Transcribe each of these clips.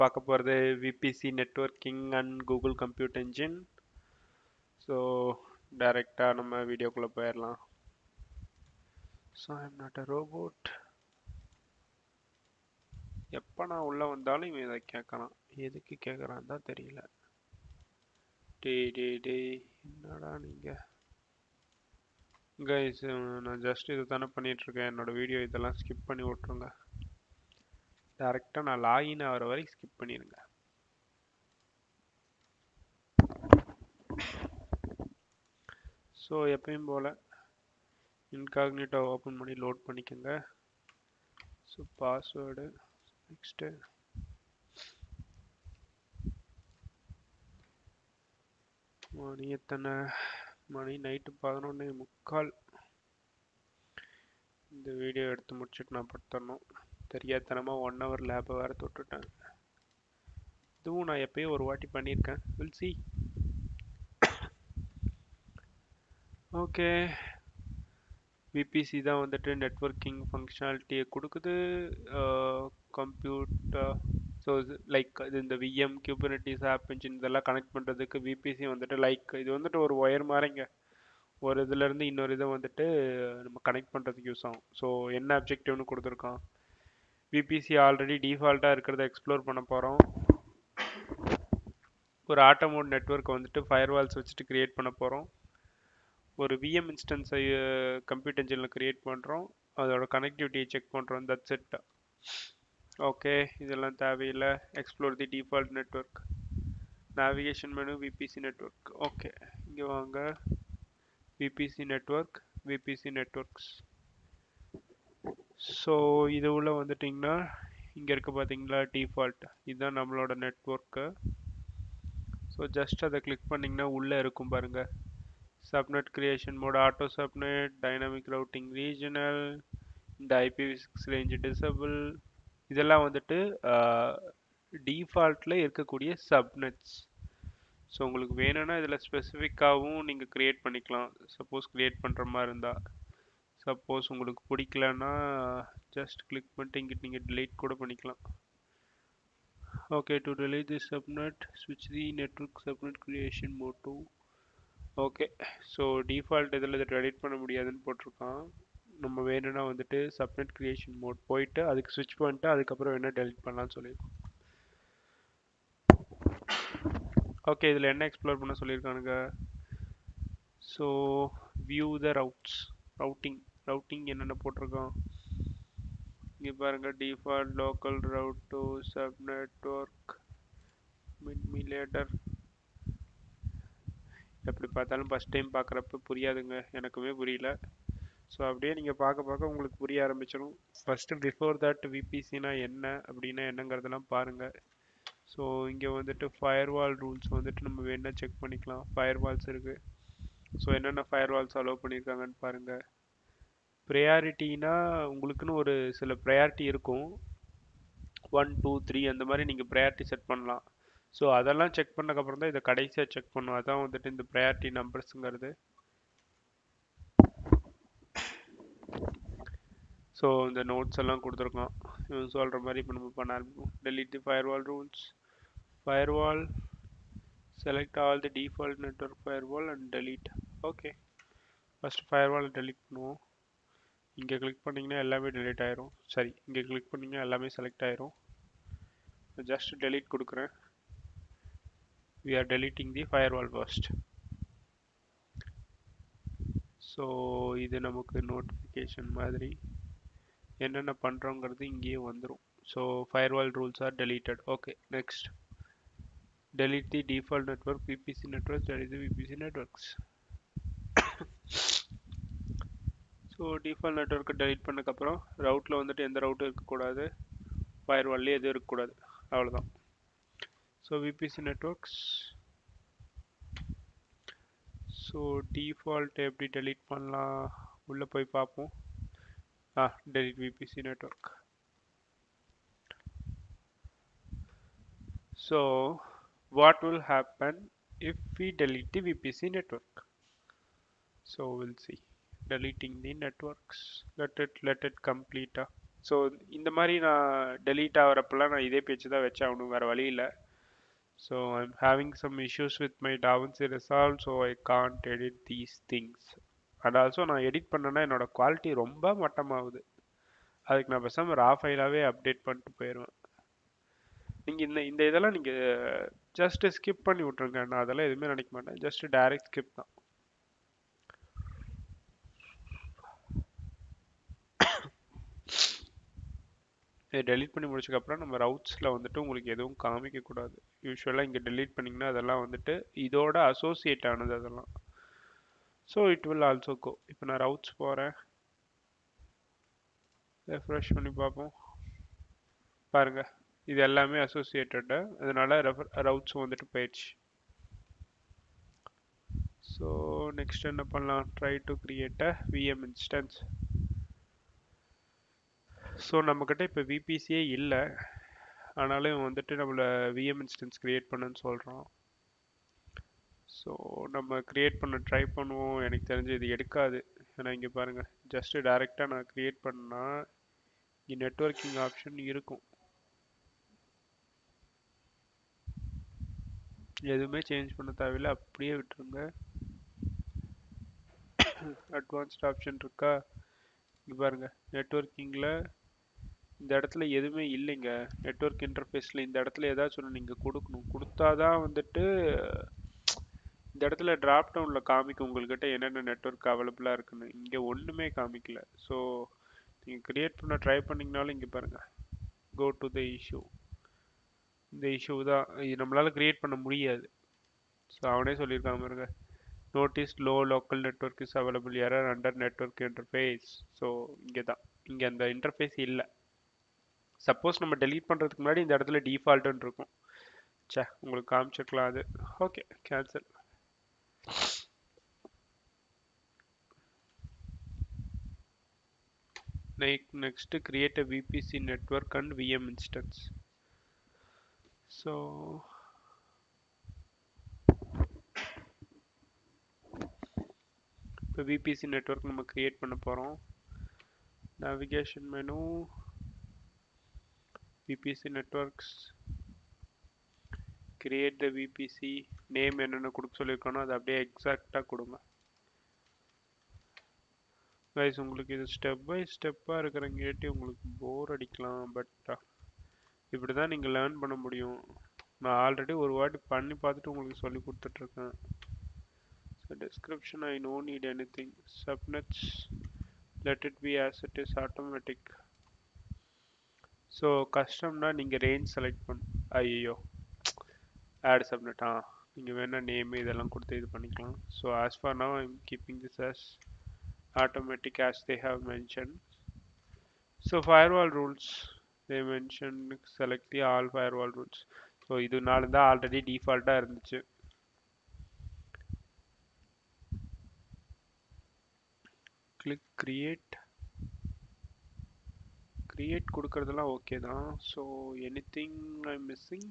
பார்க்க போகிறது VPC networking and Google Compute Engine. So டைரெக்டாக நம்ம வீடியோக்குள்ளே போயிடலாம். So I'm not a robot. எப்போ நான் உள்ளே வந்தாலும் இவன் இதை கேட்கறான். எதுக்கு கேட்குறான் தான் தெரியல. டேய் என்னடா நீங்கள் கைஸ், நான் ஜஸ்ட் இது தானே பண்ணிகிட்ருக்கேன். என்னோடய வீடியோ இதெல்லாம் ஸ்கிப் பண்ணி விட்ருங்க. டேரெக்டாக நான் லாகின் ஆகிற வரைக்கும் ஸ்கிப் பண்ணிடுங்க. ஸோ எப்பயும் போல் இன்காக்னிட்டோ ஓப்பன் பண்ணி லோட் பண்ணிக்கோங்க. ஸோ பாஸ்வேர்டு நெக்ஸ்ட்டு மணி எத்தனை மணி நைட்டு 11:45. இந்த வீடியோ எடுத்து முடிச்சுட்டு நான் படுத்தரணும். தெரியாதனமாக 1 hour லேபை வேறு தொட்டுட்டேன். இதுவும் நான் எப்பயும் ஒரு வாட்டி பண்ணியிருக்கேன். Will see. ஓகே, VPC தான் வந்துட்டு நெட்வொர்க்கிங் ஃபங்க்ஷனாலிட்டியை கொடுக்குது. கம்ப்யூட்டர் ஸோ லைக் இது இந்த VM Kubernetes ஆப் இன்ஜின் இதெல்லாம் கனெக்ட் பண்ணுறதுக்கு VPC வந்துட்டு லைக் இது வந்துட்டு ஒரு ஒயர் மாதிரிங்க. ஒரு இதுலேருந்து இன்னொரு இதை வந்துட்டு நம்ம கனெக்ட் பண்ணுறதுக்கு யூஸ் ஆகும். ஸோ என்ன அப்ஜெக்டிவ்னு கொடுத்துருக்கோம். VPC ஆல்ரெடி டிஃபால்ட்டாக இருக்கிறத எக்ஸ்ப்ளோர் பண்ண போகிறோம். ஒரு ஆட்டோமோட் நெட்வொர்க்கை வந்துட்டு ஃபயர்வால்ஸ் வச்சுட்டு க்ரியேட் பண்ண போகிறோம். ஒரு VM இன்ஸ்டன்ஸை கம்ப்யூட்டர் இன்ஜினில் க்ரியேட் பண்ணுறோம். அதோட கனெக்டிவிட்டியை செக் பண்ணுறோம். That's it. ஓகே, இதெல்லாம் தேவையில்லை. எக்ஸ்ப்ளோர் தி default network, navigation menu, VPC network. Okay, இங்கே வாங்க. VPC network, VPC networks. So இது உள்ள வந்துட்டிங்கன்னா இங்கே இருக்க பார்த்தீங்களா டிஃபால்ட், இதுதான் நம்மளோட நெட்வொர்க்கு. ஸோ ஜஸ்ட் அதை கிளிக் பண்ணிங்கன்னா உள்ளே இருக்கும் பாருங்கள். Subnet creation mode, auto subnet, dynamic routing, regional, இந்த IPv6 range disable. இதெல்லாம் வந்துட்டு டிஃபால்ட்டில் இருக்கக்கூடிய சப்நெட்ஸ். ஸோ உங்களுக்கு வேணும்னா இதில் ஸ்பெசிஃபிக்காகவும் நீங்கள் க்ரியேட் பண்ணிக்கலாம். சப்போஸ் க்ரியேட் பண்ணுற மாதிரி இருந்தால். சப்போஸ் உங்களுக்கு பிடிக்கலன்னா ஜஸ்ட் கிளிக் பண்ணிட்டு இங்கிட்டு நீங்கள் delete கூட பண்ணிக்கலாம். Okay, to delete this subnet, switch the network subnet creation mode to. Okay, so default இதில் இதை எடிட் பண்ண முடியாதுன்னு போட்டிருக்கான். நம்ம வேணும்னா வந்துட்டு சப்நெட் கிரியேஷன் மோட் போயிட்டு அதுக்கு ஸ்விட்ச் பண்ணிட்டு அதுக்கப்புறம் வேணால் டெலிட் பண்ணலாம்னு சொல்லியிருக்கோம். ஓகே, இதில் என்ன எக்ஸ்ப்ளோர் பண்ண சொல்லியிருக்கானுங்க. ஸோ வியூ த ரவுட்டிங் என்னென்ன போட்டிருக்கோம் இங்கே பாருங்கள். Default local route to subnetwork மிட்மிலேட்டர். எப்படி பார்த்தாலும் ஃபஸ்ட் டைம் பார்க்குறப்ப புரியாதுங்க, எனக்குமே புரியல. ஸோ அப்படியே நீங்கள் பார்க்க உங்களுக்கு புரிய ஆரம்பிச்சிடும். ஃபஸ்ட்டு பிஃபோர் தட் VPCனா என்ன அப்படின்னா என்னங்கிறதெல்லாம் பாருங்கள். ஸோ இங்கே வந்துட்டு ஃபயர்வால் ரூல்ஸ் வந்துட்டு நம்ம வேணா செக் பண்ணிக்கலாம். ஃபயர்வால்ஸ் இருக்குது. ஸோ என்னென்ன ஃபயர்வால்ஸ் அலோவ் பண்ணியிருக்காங்கன்னு பாருங்கள். ப்ரையாரிட்டினா உங்களுக்குன்னு ஒரு சில ப்ரையாரிட்டி இருக்கும். 1 2 3 அந்த மாதிரி நீங்கள் ப்ரையாரிட்டி செட் பண்ணலாம். ஸோ அதெல்லாம் செக் பண்ணக்கப்புறம் தான் இதை கடைசியாக செக் பண்ணும். அதான் வந்துட்டு இந்த ப்ரையாரிட்டி நம்பர்ஸுங்கிறது. ஸோ இந்த நோட்ஸ் எல்லாம் கொடுத்துருக்கோம். இவன் சொல்கிற மாதிரி இப்போ நம்ம பண்ண ஆரம்பிப்போம். delete the firewall rules. Firewall, select all the default network firewall and delete. Okay, first firewall delete பண்ணுவோம். இங்கே கிளிக் பண்ணிங்கன்னா எல்லாமே delete ஆயிரும். சரி, இங்கே கிளிக் பண்ணிங்கன்னா எல்லாமே செலக்ட் ஆயிரும். ஜஸ்ட் delete கொடுக்குறேன். we are deleting the firewall first. So இது நமக்கு நோட்டிஃபிகேஷன் மாதிரி என்னென்ன பண்ணுறோங்கிறது இங்கேயே வந்துடும். So firewall rules are deleted. Okay, next delete the default network VPC networks. Delete the VPC networks. So default நெட்வொர்க்கை delete பண்ணக்கப்புறம் ரவுட்டில் வந்துட்டு எந்த ரவுட்டும் இருக்கக்கூடாது, ஃபயர்வால்லே எதுவும் இருக்கக்கூடாது, அவ்வளோதான். So VPC networks. So default எப்படி delete பண்ணலாம் உள்ளே போய் பார்ப்போம். delete VPC network. So what will happen if we delete the VPC network? So we'll see. Deleting the networks. Let it complete. So இந்த மாதிரி நான் டெலீட் ஆகிறப்பெல்லாம் நான் இதே பேச்சு தான் வச்சாகணும், வேறு வழி இல்லை. So I'm having some issues with my DaVinci Resolve, so I can't edit these things. And also நான் எடிட் பண்ணேன்னா என்னோட குவாலிட்டி ரொம்ப மட்டமாகுது. அதுக்கு நான் பேசாமல் ரா ஃபைலாகவே அப்டேட் பண்ணிட்டு போயிடுவேன். நீங்கள் இந்த இந்த இதெல்லாம் நீங்கள் ஜஸ்ட்டு ஸ்கிப் பண்ணி விட்ருங்க. நான் அதெல்லாம் எதுவுமே நினைக்க மாட்டேன், ஜஸ்ட்டு டைரக்ட் ஸ்கிப் தான். இதை டெலீட் பண்ணி முடிச்சதுக்கப்புறம் நம்ம ரவுட்ஸில் வந்துட்டு உங்களுக்கு எதுவும் காமிக்கக்கூடாது. யூஸ்வலாக இங்கே டெலீட் பண்ணிங்கன்னா அதெல்லாம் வந்துட்டு இதோட அசோசியேட் ஆனது அதெல்லாம். So it will also go. இப்போ நான் ரவுட்ஸ் போகிறேன், ரெஃப்ரெஷ் பண்ணி பார்ப்போம். பாருங்க, இது எல்லாமே அசோசியேட்டடு, அதனால ரவுட்ஸ் வந்துட்டு போயிடுச்சு. ஸோ நெக்ஸ்ட் என்ன பண்ணலாம், try to create a VM instance. So நம்மக்கிட்ட இப்போ விபிசியே இல்லை, ஆனாலும் வந்துட்டு நம்மளை விஎம் இன்ஸ்டன்ஸ் கிரியேட் பண்ணுன்னு சொல்கிறோம். ஸோ நம்ம கிரியேட் பண்ண ட்ரை பண்ணுவோம். எனக்கு தெரிஞ்சு இது எடுக்காது. ஏன்னா இங்கே பாருங்கள், ஜஸ்ட்டு டைரெக்டாக நான் கிரியேட் பண்ணால் இங்கே நெட்வொர்க்கிங் ஆப்ஷன் இருக்கும். எதுவுமே சேஞ்ச் பண்ண தேவையில்லை, அப்படியே விட்டுருங்க. அட்வான்ஸ்ட் ஆப்ஷன் இருக்கா, இங்கே பாருங்கள். நெட்வொர்க்கிங்கில் இந்த இடத்துல எதுவுமே இல்லைங்க. நெட்வொர்க் இன்டர்ஃபேஸில் இந்த இடத்துல ஏதாச்சும் ஒன்று நீங்கள் கொடுக்கணும். கொடுத்தாதான் வந்துட்டு இந்த இடத்துல ட்ராப் டவுனில் காமிக்கும் உங்கள்கிட்ட என்னென்ன நெட்வொர்க் அவைலபிளாக இருக்குன்னு. இங்கே ஒன்றுமே காமிக்கல. ஸோ நீங்கள் க்ரியேட் பண்ண ட்ரை பண்ணிங்கனாலும் இங்கே பாருங்கள், கோ டு த இஷ்யூ. இந்த இஷ்யூ தான், இது நம்மளால் க்ரியேட் பண்ண முடியாது. ஸோ அவனே சொல்லியிருக்காம பாருங்க, notice low local network is available error under network interface. So இங்கே தான், இங்கே அந்த இன்டர்ஃபேஸ் இல்லை. சப்போஸ் நம்ம டெலீட் பண்ணுறதுக்கு முன்னாடி இந்த இடத்துல டிஃபால்ட்டுன்னு இருக்கும். சே, உங்களுக்கு காமிச்சிருக்கலாம் அது. Okay, cancel. Next, create a VPC network and VM instance. So இப்போ VPC network நம்ம create பண்ண போகிறோம். Navigation menu, VPC networks, create the VPC, name என்னென்ன கொடுக்க சொல்லியிருக்கோனோ அதை அப்படியே எக்ஸாக்டாக கொடுங்க. கைஸ், உங்களுக்கு இது ஸ்டெப் பை ஸ்டெப்பாக இருக்கிறங்காட்டி உங்களுக்கு போர் அடிக்கலாம். பட் இப்படி தான் நீங்கள் லேர்ன் பண்ண முடியும். நான் ஆல்ரெடி ஒரு வாட்டி பண்ணி பார்த்துட்டு உங்களுக்கு சொல்லி கொடுத்துட்ருக்கேன். So description, I no need anything. Subnets, let it be as it is automatic. So கஸ்டம்னா நீங்கள் ரேஞ்ச் செலக்ட் பண்ணணும். ஐயோ, ஆட் சப்நெட், நீங்கள் வேணால் நேம் இதெல்லாம் கொடுத்து இது பண்ணிக்கலாம். So as for now I'm keeping this as automatic as they have mentioned. So firewall rules, they mentioned select the all firewall rules. So இதுனால தான் ஆல்ரெடி டிஃபால்ட்டாக இருந்துச்சு. click create. create கொடுக்கறதெல்லாம் ஓகே தான். So anything I'm missing?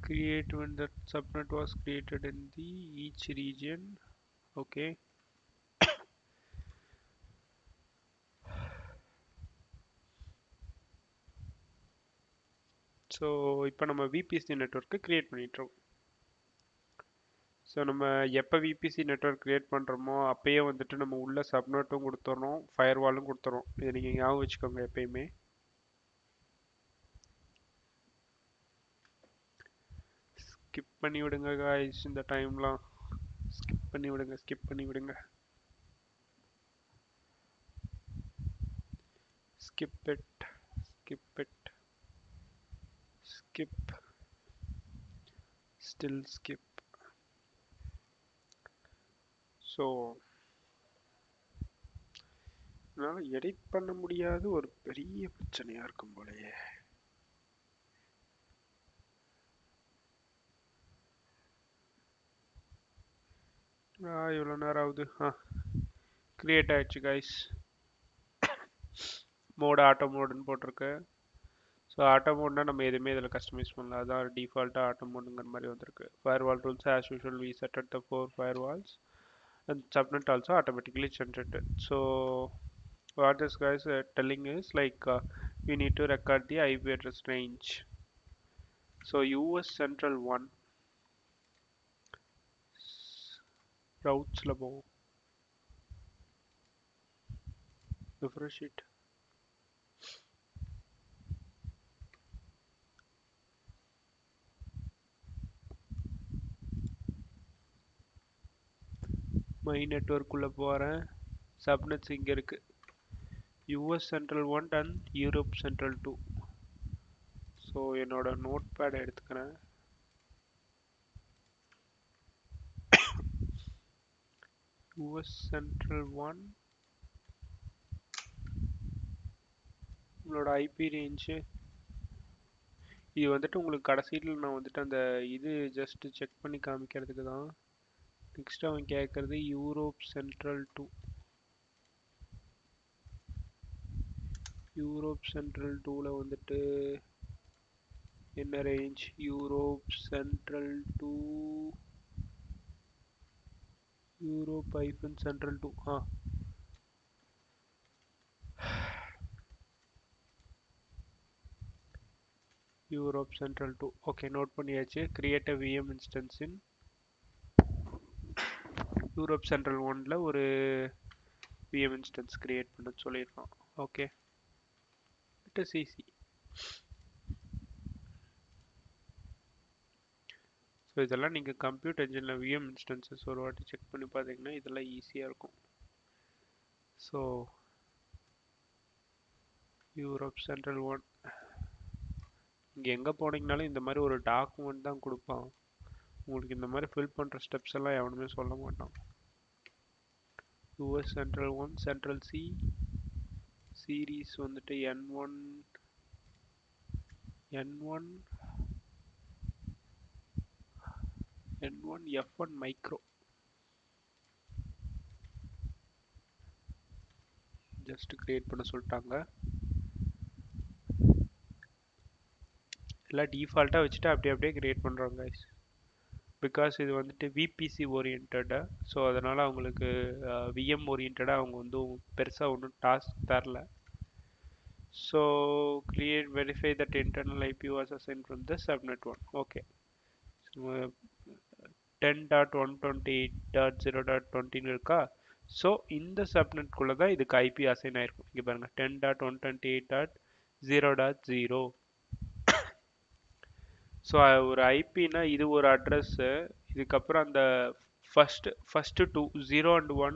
Create when the subnet was created in the each region. Okay. So இப்போ நம்ம VBC network create பண்ணிட்டோம். So நம்ம எப்போ விபிசி நெட்வொர்க் க்ரியேட் பண்ணுறோமோ அப்போயே வந்துட்டு நம்ம உள்ள சப்நெட்டும் கொடுத்துட்றோம், ஃபயர்வாலும் கொடுத்துறோம். இதை நீங்கள் ஞாபகம் வச்சுக்கோங்க எப்பயுமே. ஸ்கிப் பண்ணி விடுங்க காய்ஸ், இந்த டைம்லாம் ஸ்கிப் பண்ணி விடுங்க, ஸ்கிப் பண்ணி விடுங்க. skip it, skip it, skip, still skip. So என்னால் எடிட் பண்ண முடியாது, ஒரு பெரிய பிரச்சனையாக இருக்கும் போலயே. இவ்வளோ நேரம் ஆகுது. கிரியேட் ஆயிடுச்சு கைஸ். மோடு ஆட்டோ மோடுன்னு போட்டிருக்கு. ஸோ ஆட்டோ மோட்னா நம்ம எதுவுமே இதில் கஸ்டமைஸ் பண்ணலாம், அதான் டிஃபால்ட்டாக ஆட்டோ மோடுங்கிற மாதிரி வந்திருக்கு. Firewall rules as usual we set at the 4 firewalls and subnet also automatically generated. So what this guys telling is like we need to record the IP address range. So US Central 1 routes labo refresh it. My network உள்ள போறேன். Subnets இங்க இருக்கு. US Central 1 and Europe Central 2. So என்னோட notepad எடுத்துக்கிறேன். US Central 1 உங்களோட IP range இது வந்துட்டு உங்களுக்கு கடைசியில் நான் வந்துட்டு அந்த இது ஜஸ்ட் செக் பண்ணி காமிக்கிறதுக்கு தான். நெக்ஸ்ட் அவன் கேட்கறது யூரோப் சென்ட்ரல் 2. யூரோப் சென்ட்ரல் 2ல வந்துட்டு என்ன range? Europe central 2 Europe hyphen central 2 Europe central 2 okay note பண்ணியாச்சு. Create a VM instance in Europe central 1ல ஒரு VM instance கிரியேட் பண்ண சொல்லியிருக்கான். Okay it is easy. So இதெல்லாம் நீங்கள் கம்ப்யூட்டர் என்ஜினில் விஎம் இன்ஸ்டன்சஸ் ஒரு வாட்டி செக் பண்ணி பார்த்தீங்கன்னா இதெல்லாம் ஈஸியாக இருக்கும். ஸோ யூரோப் சென்ட்ரல் 1 இங்கே எங்கே போனீங்கனாலும் இந்த மாதிரி ஒரு டாக்குமெண்ட் தான் கொடுப்பான். உங்களுக்கு இந்த மாதிரி ஃபில் பண்ணுற ஸ்டெப்ஸ் எல்லாம் எவனுமே சொல்ல மாட்டான். US central 1 central C series வந்துட்டு N1 F1 micro just create பண்ண சொல்லிட்டாங்க. எல்லாம் டிஃபால்ட்டாக வச்சுட்டு அப்படியே கிரியேட் பண்ணுறாங்க கைஸ். பிகாஸ் இது வந்துட்டு விபிசி ஓரியன்டா, ஸோ அதனால் அவங்களுக்கு விஎம் ஓரியன்டாக அவங்க வந்து பெருசாக ஒன்றும் டாஸ்க் தரல. So create verify that internal IP was assign from the subnet 1. Okay 10.128.0.20 இருக்கா? ஸோ இந்த சப்நெட்குள்ளே தான் இதுக்கு ஐபி அசைன் ஆயிருக்கும். இங்கே பாருங்கள் 10.128.0.0. ஸோ ஒரு ஐபினா இது ஒரு அட்ரஸ்ஸு, இதுக்கப்புறம் அந்த ஃபஸ்ட்டு 2 0 and 1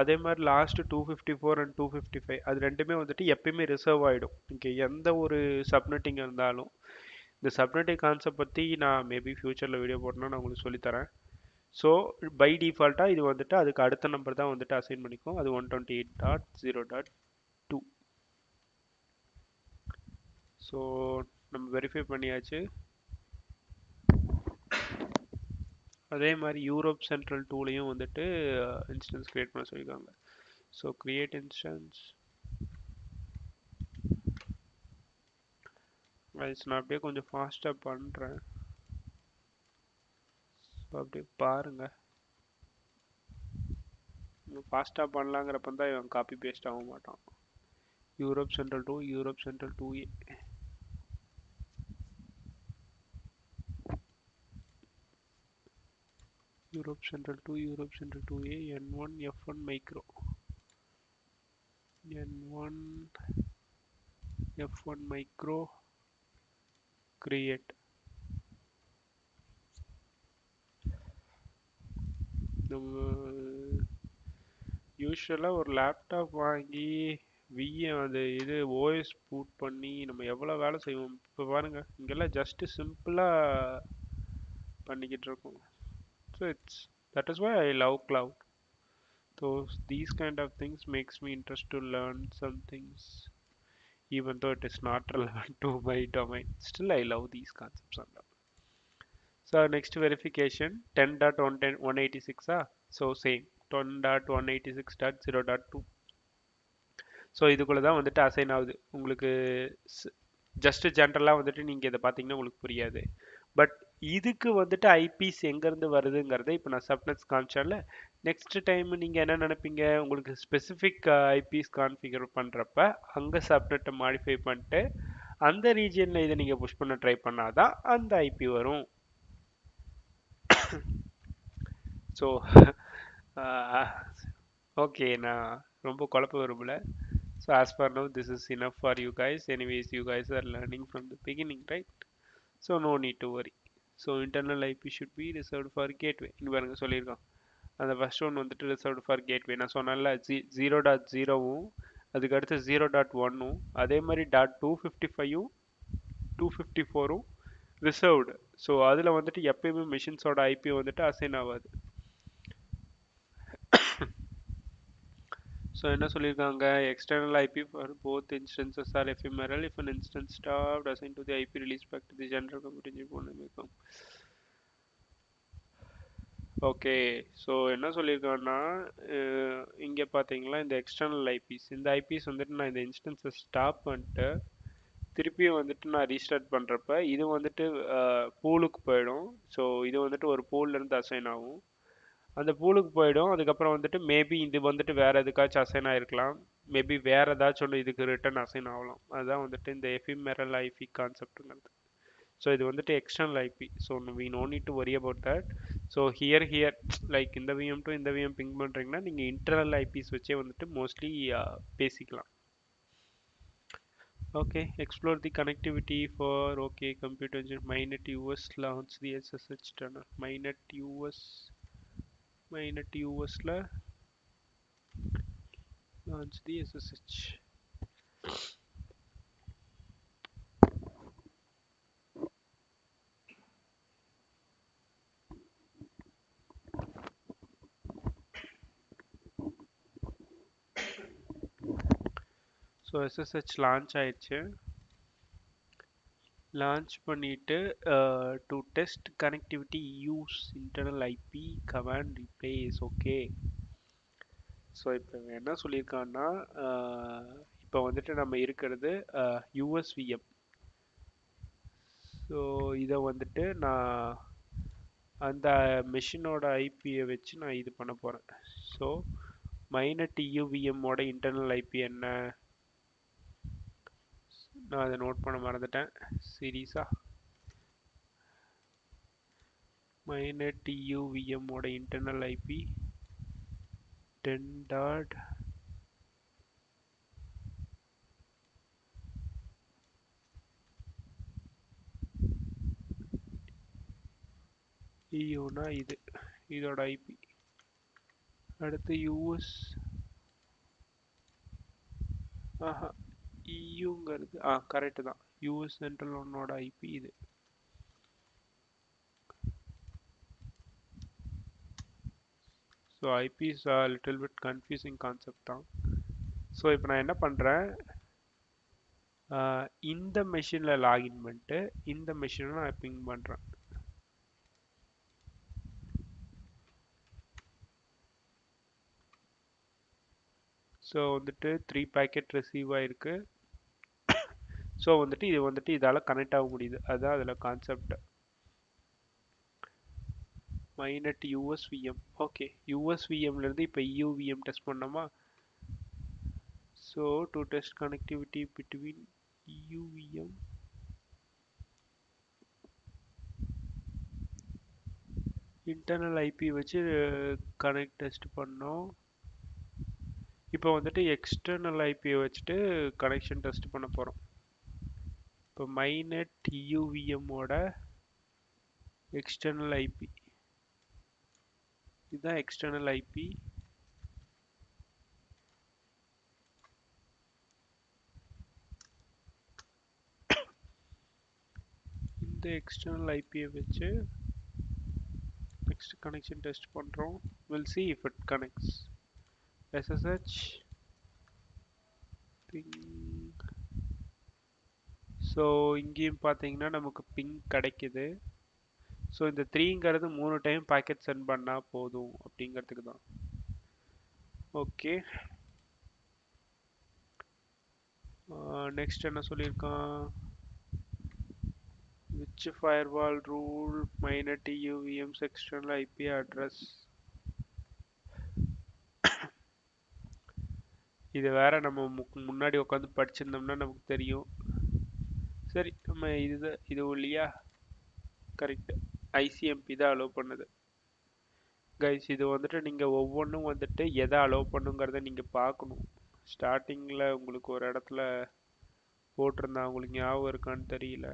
அதே மாதிரி லாஸ்ட்டு 254 and 255 அது ரெண்டுமே வந்துட்டு எப்பயுமே ரிசர்வ் ஆகிடும். இங்கே எந்த ஒரு சப்நெட்டிங் இருந்தாலும். இந்த சப்நெட்டிங் கான்செப்ட் பற்றி நான் மேபி ஃப்யூச்சரில் வீடியோ போட்டேன்னா நான் உங்களுக்கு சொல்லித்தரேன். ஸோ பை டிஃபால்ட்டாக இது வந்துட்டு அதுக்கு அடுத்த நம்பர் தான் வந்துட்டு அசைன் பண்ணிக்கும். அது 128.0.2. ஸோ நம்ம வெரிஃபை பண்ணியாச்சு. அதே மாதிரி யூரோப் சென்ட்ரல் 2லையும் வந்துட்டு இன்ஸ்டன்ஸ் கிரியேட் பண்ண சொல்லியிருக்காங்க. ஸோ கிரியேட் இன்ஸ்டன்ஸ் நான் அப்படியே கொஞ்சம் ஃபாஸ்ட்டாக பண்ணுறேன். ஸோ அப்படியே பாருங்கள். ஃபாஸ்ட்டாக பண்ணலாங்கிறப்ப தான் இவன் காப்பி பேஸ்ட் ஆக மாட்டான். Europe central 2 Europe central 2A Europe central 2 Europe central 2A N1 F1 micro N1 F1 micro create. நம்ம யூஸ்வலாக ஒரு லேப்டாப் வாங்கி அது இது ஓஎஸ் பூட் பண்ணி நம்ம எவ்வளோ வேலை செய்வோம். இப்போ பாருங்கள் இங்கெல்லாம் ஜஸ்ட்டு சிம்பிளாக பண்ணிக்கிட்டு இருக்கோம். So that is why I love cloud. So these kind of things makes me interested to learn some things even though it is not relevant to my domain. Still I love these concepts and all. So next verification 10.186 so same 10.186.0.2. So இதுக்குள்ளே தான் வந்துட்டு assign ஆகுது. உங்களுக்கு just ஜென்ரலாக வந்துட்டு நீங்கள் இதை பார்த்தீங்கன்னா உங்களுக்கு புரியாது. பட் இதுக்கு வந்துட்டு ஐபிஸ் எங்கேருந்து வருதுங்கிறத இப்போ நான் சப்நெட்ஸ் காமிச்சேன்ல. நெக்ஸ்ட் டைம் நீங்கள் என்ன நினைப்பீங்க, உங்களுக்கு ஸ்பெசிஃபிக் ஐபிஸ் கான்ஃபிகர் பண்ணுறப்ப அங்கே சப்நெட்டை மாடிஃபை பண்ணிட்டு அந்த ரீஜியனில் இதை நீங்கள் புஷ் பண்ண ட்ரை பண்ணாதான் அந்த ஐபி வரும். ஸோ ஓகே, நான் ரொம்ப குழப்ப விரும்பல. So as for now this is enough for you guys. Anyways, you guys are learning from the beginning, right? So no need to worry. So internal IP should be reserved for gateway. இங்க பாருங்க சொல்லியிருக்கோம், அந்த first one வந்துட்டு reserved for gateway. நான் சொன்னேன்ல 0.0வும் அதுக்கு அடுத்து 0.1ம் அதே மாதிரி .255ம் 254ம் ரிசர்வ்டு. ஸோ அதில் வந்துட்டு எப்பயுமே மிஷின்ஸோட ஐபி வந்துட்டு அசைன் ஆகாது. ஸோ என்ன சொல்லியிருக்காங்க, external IP for both instances are ephemeral if an instance stopped assign to the IP release back to the general computer போன. ஓகே, ஸோ என்ன சொல்லியிருக்காங்கன்னா, இங்கே பார்த்தீங்களா இந்த எக்ஸ்டர்னல் ஐபிஸ், இந்த ஐபிஸ் வந்துட்டு நான் இந்த இன்ஸ்டன்ஸை ஸ்டாப் பண்ணிட்டு திருப்பியும் வந்துட்டு நான் ரீஸ்டார்ட் பண்ணுறப்ப இது வந்துட்டு பூலுக்கு போயிடும். ஸோ இது வந்துட்டு ஒரு பூல்லேருந்து அசைன் ஆகும், அந்த பூலுக்கு போயிடும். அதுக்கப்புறம் வந்துட்டு மேபி இது வந்துட்டு வேறு எதுக்காச்சும் அசைன் ஆகிருக்கலாம், மேபி வேறு ஏதாச்சும் ஒன்று இதுக்கு ரிட்டர்ன் அசைன் ஆகலாம். அதுதான் வந்துட்டு இந்த எஃபிமெரல் ஐபி கான்செப்ட்டுங்கிறது. ஸோ இது வந்துட்டு external IP. So we no need to worry about that. So here like இந்த விஎம் டு இந்த விஎம் பிங் பண்ணுறீங்கன்னா நீங்கள் இன்டர்னல் ஐபிஸ் வச்சே வந்துட்டு மோஸ்ட்லி பேசிக்கலாம். Okay, explore the connectivity for okay computer engine. மைனட் US launch the SSH tunnel. மைனட் யூஎஸ்ல launch the SSH. So SSH launch ஆயிடுச்சு. லான்ச் பண்ணிட்டு to test connectivity use internal IP command replace. Okay, so இப்போ என்ன சொல்லியிருக்கான்னா, இப்போ வந்துட்டு நம்ம இருக்கிறது யூஎஸ்விஎம். ஸோ இதை வந்துட்டு நான் அந்த மெஷினோட ஐபியை வச்சு நான் இது பண்ண போகிறேன். ஸோ மைனட் யூவிஎம்மோட இன்டர்னல் ஐபி என்ன, நான் அதை நோட் பண்ண மறந்துட்டேன் சீரியஸா. மைனட் யூவிஎம்மோட இன்டர்னல் ஐபி 10. யூனா இது இதோட ஐபி. அடுத்து யூஎஸ் இயூங்கிறது கரெக்டு தான், யூஎஸ் சென்ட்ரல் ஒன்னோட ஐபி இது. So IPs little bit confusing concept தான். ஸோ இப்போ நான் என்ன பண்ணுறேன், இந்த மெஷினில் லாகின் பண்ணிட்டு இந்த மெஷினை நான் பிங் பண்ணுறேன். ஸோ வந்துட்டு 3 பேக்கெட் ரிசீவ் ஆகிருக்கு. ஸோ வந்துட்டு இது வந்துட்டு இதால் கனெக்ட் ஆக முடியுது, அதுதான் அதில் கான்செப்ட். மைனட் யூஎஸ்விஎம். ஓகே, யூஎஸ்விஎம்லேருந்து இப்போ யூவிஎம் டெஸ்ட் பண்ணோமா. So to test connectivity between U VM internal IP வச்சு கனெக்ட் டெஸ்ட் பண்ணோம். இப்போ வந்துட்டு எக்ஸ்டர்னல் ஐபியை வச்சுட்டு கனெக்ஷன் டெஸ்ட் பண்ண போகிறோம். இப்போ மைனட் யூவிஎம்மோட எக்ஸ்டர்னல் ஐபி இதுதான் எக்ஸ்டர்னல் ஐபி. இந்த எக்ஸ்டர்னல் ஐபியை வச்சு நெக்ஸ்ட் கனெக்ஷன் டெஸ்ட் பண்ணுறோம். Will see if it connects. SSH ping. So இங்கேயும் பார்த்தீங்கன்னா நமக்கு பிங் கிடைக்குது. ஸோ இந்த 3ங்கிறது 3 டைம் பாக்கெட் சென்ட் பண்ணால் போதும் அப்படிங்கிறதுக்கு தான். ஓகே, நெக்ஸ்ட் என்ன சொல்லியிருக்கான், which firewall rule minus TUVM's external IP address. இது வேற நம்ம முன்னாடி உட்காந்து படிச்சிருந்தோம்னா நமக்கு தெரியும். சரி, நம்ம இது இல்லையா? கரெக்ட். ஐசிஎம்பி தான் அலோவ் பண்ணுது. கைஸ் இது வந்துட்டு நீங்கள் ஒவ்வொன்றும் வந்துட்டு எதை அலோவ் பண்ணுங்கிறத நீங்கள் பார்க்கணும். ஸ்டார்டிங்கில் உங்களுக்கு ஒரு இடத்துல போட்டிருந்தா உங்களுக்கு ஞாபகம் இருக்கான்னு தெரியல.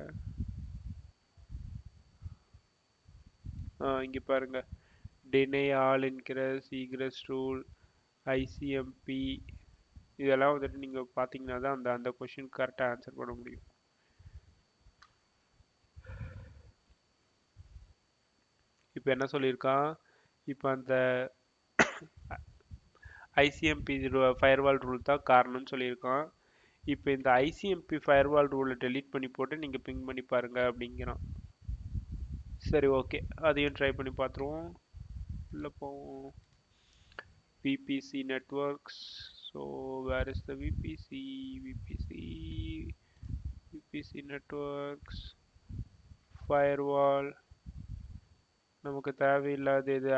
இங்கே பாருங்க, deny all ingress egress rule ICMP இதெல்லாம் வந்துட்டு நீங்கள் பார்த்தீங்கன்னா தான் அந்த கொஷின் கரெக்டாக ஆன்சர் பண்ண முடியும். இப்போ என்ன சொல்லியிருக்கான், இப்போ அந்த ஐசிஎம்பி ஃபயர்வால் ரூல் தான் காரணம்னு சொல்லியிருக்கான். இப்போ இந்த ஐசிஎம்பி ஃபயர்வால் ரூலை டெலீட் பண்ணி போட்டு நீங்கள் பிங் பண்ணி பாருங்க அப்படிங்கிறான். சரி, ஓகே, அதையும் ட்ரை பண்ணி பார்த்துருவோம். உள்ள போவோம். VPC networks. So where is the VPC? VPC networks firewall. நமக்கு தேவையில்லாத இது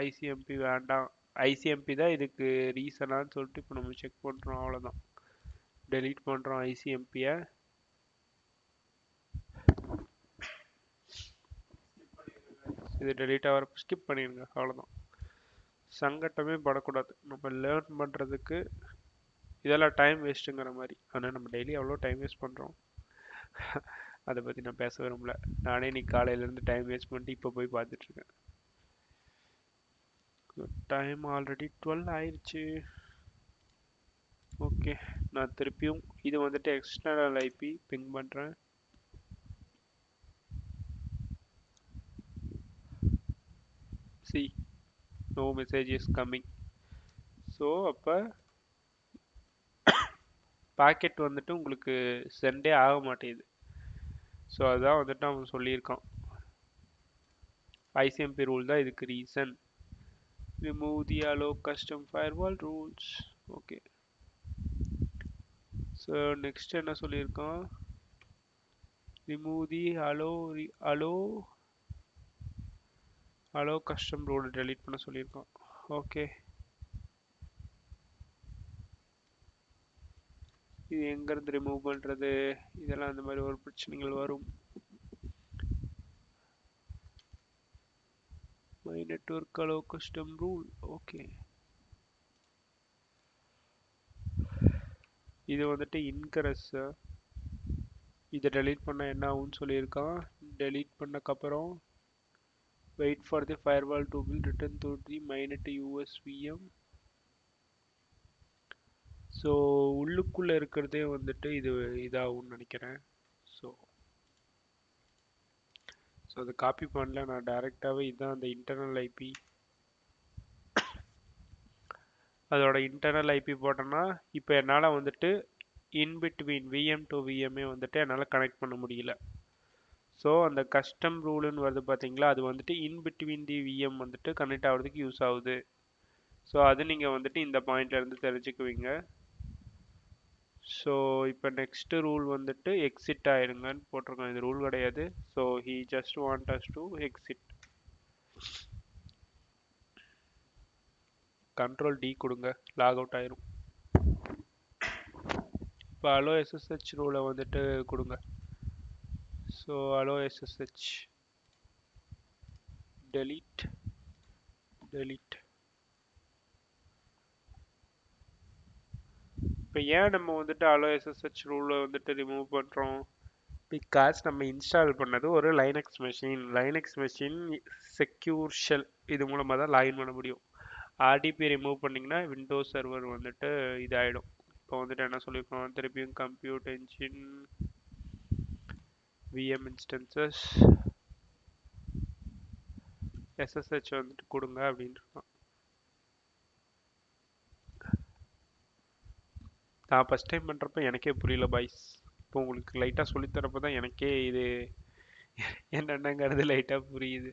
ஐசிஎம்பி வேண்டாம். ஐசிஎம்பி தான் இதுக்கு ரீசனான்னு சொல்லிட்டு இப்போ நம்ம செக் பண்ணுறோம். அவ்வளோதான், டெலீட் பண்ணுறோம் ஐசிஎம்பியை. இது டெலீட் ஆகிறப்ப ஸ்கிப் பண்ணிடுங்க, அவ்வளோதான். சங்கட்டமே படக்கூடாது. நம்ம லேர்ன் பண்ணுறதுக்கு இதெல்லாம் டைம் வேஸ்ட்டுங்கிற மாதிரி. ஆனால் நம்ம டெய்லி எவ்வளோ டைம் வேஸ்ட் பண்ணுறோம், அதை பற்றி நான் பேச விரும்பல. நானே இன்னைக்கு காலையிலேருந்து டைம் வேஸ்ட் பண்ணிட்டு இப்போ போய் பார்த்துட்ருக்கேன். டைம் ஆல்ரெடி 12 ஆயிடுச்சு. ஓகே, நான் திருப்பியும் இது வந்துட்டு எக்ஸ்டர்னல் ஐபி பிங் பண்ணுறேன். see no message is coming. So அப்போ பாக்கெட் வந்துட்டு உங்களுக்கு சென்டே ஆக மாட்டேங்குது. ஸோ அதுதான் வந்துட்டு அவன் சொல்லியிருக்கான். ஐசிஎம்பி ரூல் தான் இதுக்கு reason. remove the allow custom firewall rules. Okay, so next என்ன சொல்லியிருக்கான், remove the allow custom rule delete பண்ண சொல்லியிருக்கான். ஓகே, இது எங்கேருந்து ரிமூவ் பண்ணுறது, இதெல்லாம் அந்த மாதிரி ஒரு பிரச்சனைகள் வரும். my network allow custom rule. Okay, இது வந்துட்டு இன்கரஸ். இதை டெலீட் பண்ண என்ன ஆகும்னு சொல்லியிருக்கான். டெலீட் பண்ணக்கப்புறம் wait for the firewall to be written to the mainnet USVM. So உள்ளுக்குள்ளே இருக்கிறதே வந்துட்டு இதாகும்னு நினைக்கிறேன். ஸோ அதை காப்பி பண்ணல, நான் டைரெக்டாகவே இதுதான் அந்த இன்டர்னல் ஐபி. அதோட இன்டர்னல் ஐபி போட்டோன்னா இப்போ என்னால் வந்துட்டு இன்பிட்வீன் விஎம் டு விஎம்ஏ வந்துட்டு என்னால் கனெக்ட் பண்ண முடியல. ஸோ அந்த கஸ்டம் ரூலுன்னு வருது பார்த்தீங்களா, அது வந்துட்டு இன்பிட்வீன் தி விஎம் வந்துட்டு கனெக்ட் ஆகிறதுக்கு யூஸ் ஆகுது. ஸோ அது நீங்கள் வந்துட்டு இந்த பாயிண்ட்லேருந்து தெரிஞ்சுக்குவீங்க. ஸோ இப்போ நெக்ஸ்ட் ரூல் வந்துட்டு எக்ஸிட் ஆயிருங்கன்னு போட்டிருக்கோம். இது ரூல் கிடையாது. So he just want us to exit. Control D கொடுங்க, லாக் அவுட் ஆயிரும். இப்போ அலோ எஸ்எஸ்ஹெச் ரூலை வந்துட்டு கொடுங்க. So allow SSH delete. இப்போ ஏன் நம்ம வந்துட்டு அலோ எஸ்எஸ்ஹெச் ரூலை வந்துட்டு ரிமூவ் பண்ணுறோம், பிகாஸ் நம்ம இன்ஸ்டால் பண்ணது ஒரு லைனக்ஸ் மெஷின் செக்யூர் ஷெல், இது மூலமாக தான் லாகின் பண்ண முடியும். ஆர்டிபி ரிமூவ் பண்ணிங்கன்னா விண்டோஸ் சர்வர் வந்துட்டு இதாகிடும். இப்போ வந்துட்டு என்ன சொல்லியிருக்கோம், திருப்பியும் compute engine VM instances SSH வந்துட்டு கொடுங்க அப்படின்னு இருக்கான். நான் ஃபஸ்ட் டைம் பண்ணுறப்ப எனக்கே புரியல பாய்ஸ். இப்போ உங்களுக்கு லைட்டாக சொல்லித்தரப்போ தான் எனக்கே இது என்னென்னங்கிறது லைட்டாக புரியுது.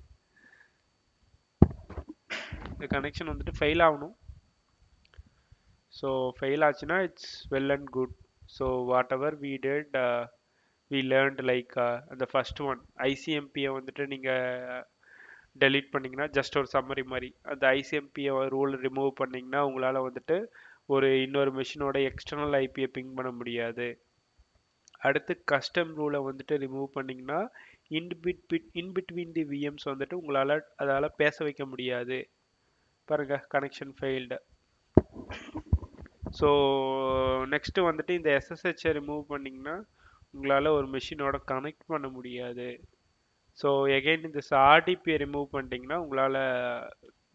இந்த கனெக்ஷன் வந்துட்டு ஃபெயில் ஆகணும். ஸோ ஃபெயில் ஆச்சுன்னா it's well and good. So whatever we did we learned like the first one ICMP வந்துட்டு நீங்க delete பண்ணீங்கன்னா ஜஸ்ட் ஒரு சம்மரி மாதிரி அந்த ICMP ரூல் ரிமூவ் பண்ணீங்கன்னா உங்களால வந்துட்டு ஒரு இன்னொரு மிஷினோட எக்ஸ்டர்னல் ஐபியை பிங் பண்ண முடியாது. அடுத்து கஸ்டம் ரூலை வந்துட்டு ரிமூவ் பண்ணீங்கன்னா இன் பிட்வீன் தி விஎம்ஸ் வந்துட்டு உங்களால் அதால் பேச வைக்க முடியாது. பாருங்க கனெக்ஷன் ஃபெயில்டு. ஸோ நெக்ஸ்ட்டு வந்துட்டு இந்த எஸ்எஸ்ஹெச்சை ரிமூவ் பண்ணிங்கன்னா உங்களால் ஒரு மிஷினோட கனெக்ட் பண்ண முடியாது. ஸோ எகெயின் இந்த ஆர்டிபியை ரிமூவ் பண்ணிட்டீங்கன்னா உங்களால்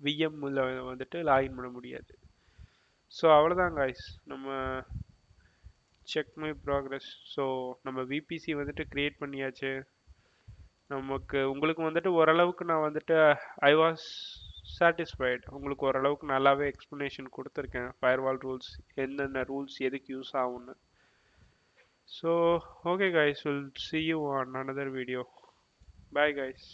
விஎம்மில் வந்துட்டு லாகின் பண்ண முடியாது. ஸோ அவ்வளோதான் காய்ஸ், நம்ம செக் மை ப்ராக்ரஸ். ஸோ நம்ம விபிசி வந்துட்டு க்ரியேட் பண்ணியாச்சு. உங்களுக்கு வந்துட்டு ஓரளவுக்கு நான் வந்துட்டு ஐ வாஸ் சாட்டிஸ்ஃபைட். உங்களுக்கு ஓரளவுக்கு நல்லாவே எக்ஸ்ப்ளனேஷன் கொடுத்துருக்கேன் ஃபயர்வால் ரூல்ஸ் என்னென்ன ரூல்ஸ் எதுக்கு யூஸ் ஆகும்னு. So okay guys, we'll see you on another video. Bye guys.